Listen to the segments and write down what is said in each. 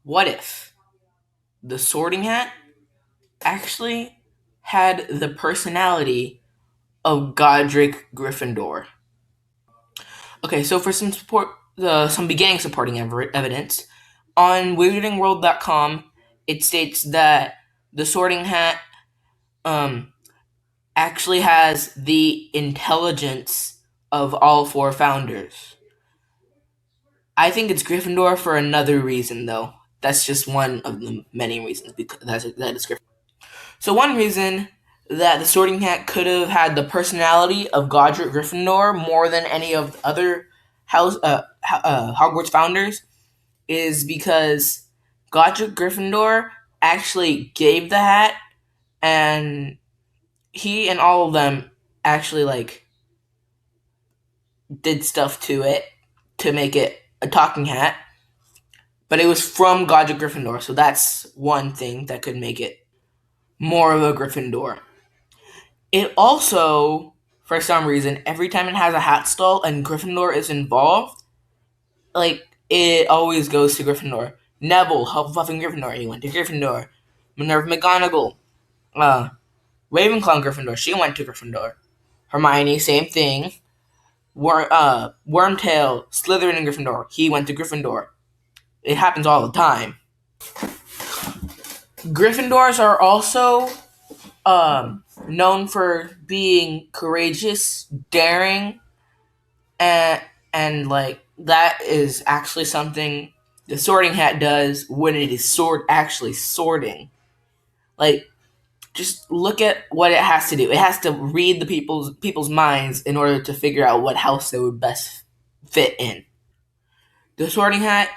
what if the Sorting Hat actually had the personality of Godric Gryffindor? Okay, so for some beginning supporting evidence, on weirdingworld.com, it states that the Sorting Hat um, actually has the intelligence of all four founders. I think it's Gryffindor for another reason, though. That's just one of the many reasons because that is Gryffindor. So one reason that the Sorting Hat could have had the personality of Godric Gryffindor more than any of the other Hogwarts founders is because Godric Gryffindor actually gave the hat, and he and all of them actually did stuff to it to make it a talking hat. But it was from Godric Gryffindor, so that's one thing that could make it more of a Gryffindor. It also, for some reason, every time it has a hat stall and Gryffindor is involved, it always goes to Gryffindor. Neville, Hufflepuff and Gryffindor, he went to Gryffindor. Minerva McGonagall, uh, Ravenclaw and Gryffindor, she went to Gryffindor. Hermione, same thing. Wormtail, Slytherin and Gryffindor, he went to Gryffindor. It happens all the time. Gryffindors are also known for being courageous, daring, and that is actually something the Sorting Hat does when it is actually sorting. Like, just look at what it has to do. It has to read the people's minds in order to figure out what house they would best fit in. The Sorting Hat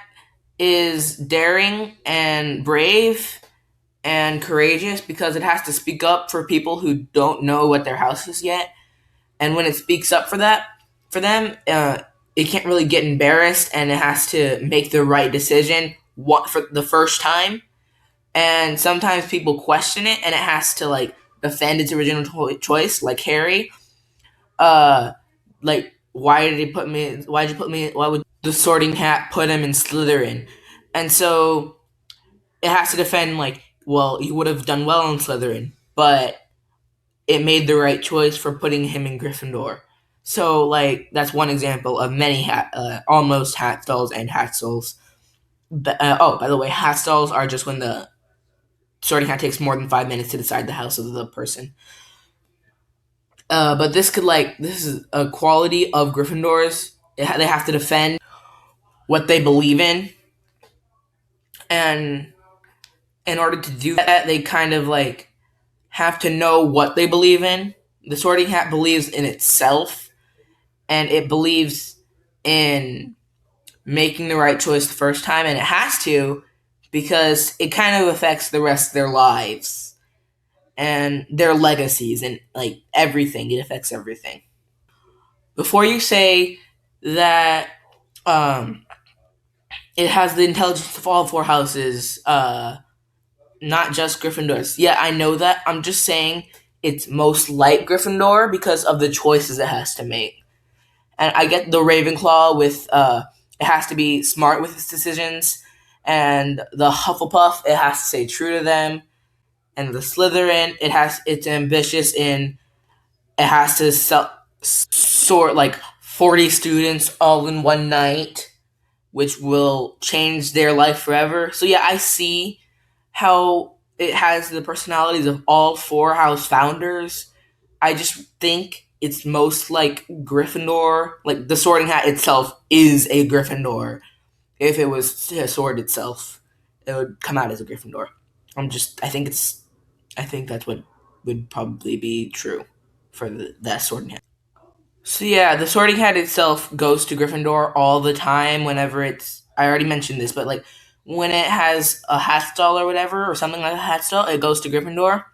is daring and brave and courageous because it has to speak up for people who don't know what their house is yet. And when it speaks up for them, it can't really get embarrassed, and it has to make the right decision for the first time. And sometimes people question it, and it has to defend its original choice, like Harry. Why did he put me? Why did you put me? Why would the Sorting Hat put him in Slytherin? And so it has to defend well, you would have done well in Slytherin, but it made the right choice for putting him in Gryffindor. So that's one example of many almost hat stalls and hat stalls. By the way, hat stalls are just when the Sorting Hat takes more than 5 minutes to decide the house of the person. But this is a quality of Gryffindors. They have to defend what they believe in, and in order to do that, they kind of have to know what they believe in. The Sorting Hat believes in itself, and it believes in making the right choice the first time, and it has to because it kind of affects the rest of their lives and their legacies and everything. It affects everything. Before you say that it has the intelligence of all four houses, not just Gryffindors. Yeah, I know that. I'm just saying it's most like Gryffindor because of the choices it has to make. And I get the Ravenclaw with it has to be smart with its decisions, and the Hufflepuff, it has to stay true to them, and the Slytherin, it's ambitious in it has to sort 40 students all in one night, which will change their life forever. So yeah, I see how it has the personalities of all four house founders. I just think it's most like Gryffindor. Like the Sorting Hat itself is a Gryffindor. If it was a sword itself, it would come out as a Gryffindor. I think that's what would probably be true for that Sorting Hat. So yeah, the Sorting Hat itself goes to Gryffindor all the time whenever it's. I already mentioned this, but when it has a hat stall or whatever, or something like a hat stall, it goes to Gryffindor.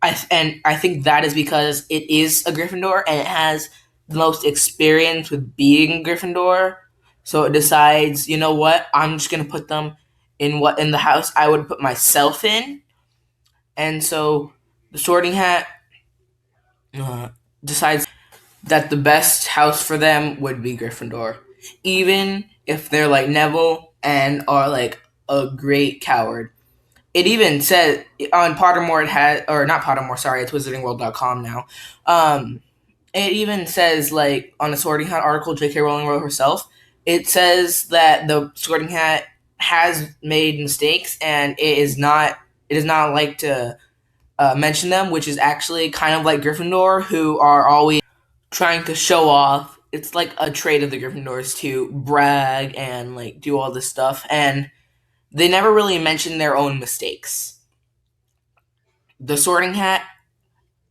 I think that is because it is a Gryffindor and it has the most experience with being Gryffindor. So it decides, you know what, I'm just gonna put them in the house I would put myself in, and so the Sorting Hat decides that the best house for them would be Gryffindor, even if they're like Neville and are a great coward. It even said on Pottermore, it had, or not Pottermore, sorry, it's wizardingworld.com now. Um, it even says, like, on the Sorting Hat article J.K. Rowling wrote herself, it says that the Sorting Hat has made mistakes and it is not like to mention them, which is actually kind of like Gryffindor, who are always trying to show off. It's like a trait of the Gryffindors to brag and like do all this stuff, and they never really mention their own mistakes. The Sorting Hat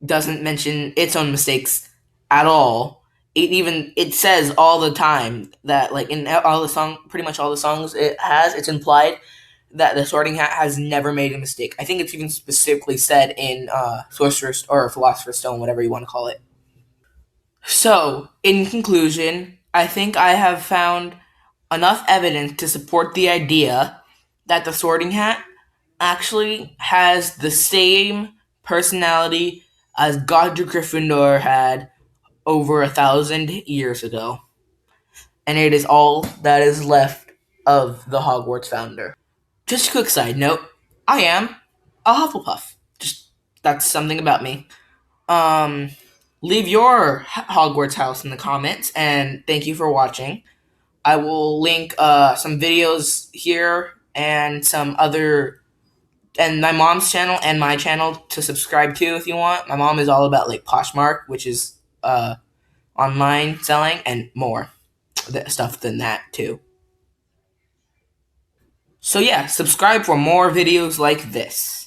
doesn't mention its own mistakes at all. It says all the time that, like, in all the song, pretty much all the songs it's implied that the Sorting Hat has never made a mistake. I think it's even specifically said in Sorcerer's or Philosopher's Stone, whatever you want to call it. So, in conclusion, I think I have found enough evidence to support the idea that the Sorting Hat actually has the same personality as Godric Gryffindor had over 1,000 years ago. And it is all that is left of the Hogwarts founder. Just a quick side note, I am a Hufflepuff. Just that's something about me. Um, leave your Hogwarts house in the comments, and thank you for watching. I will link some videos here and some other, and my mom's channel and my channel to subscribe to if you want. My mom is all about like Poshmark, which is online selling, and more stuff than that too. So yeah, subscribe for more videos like this.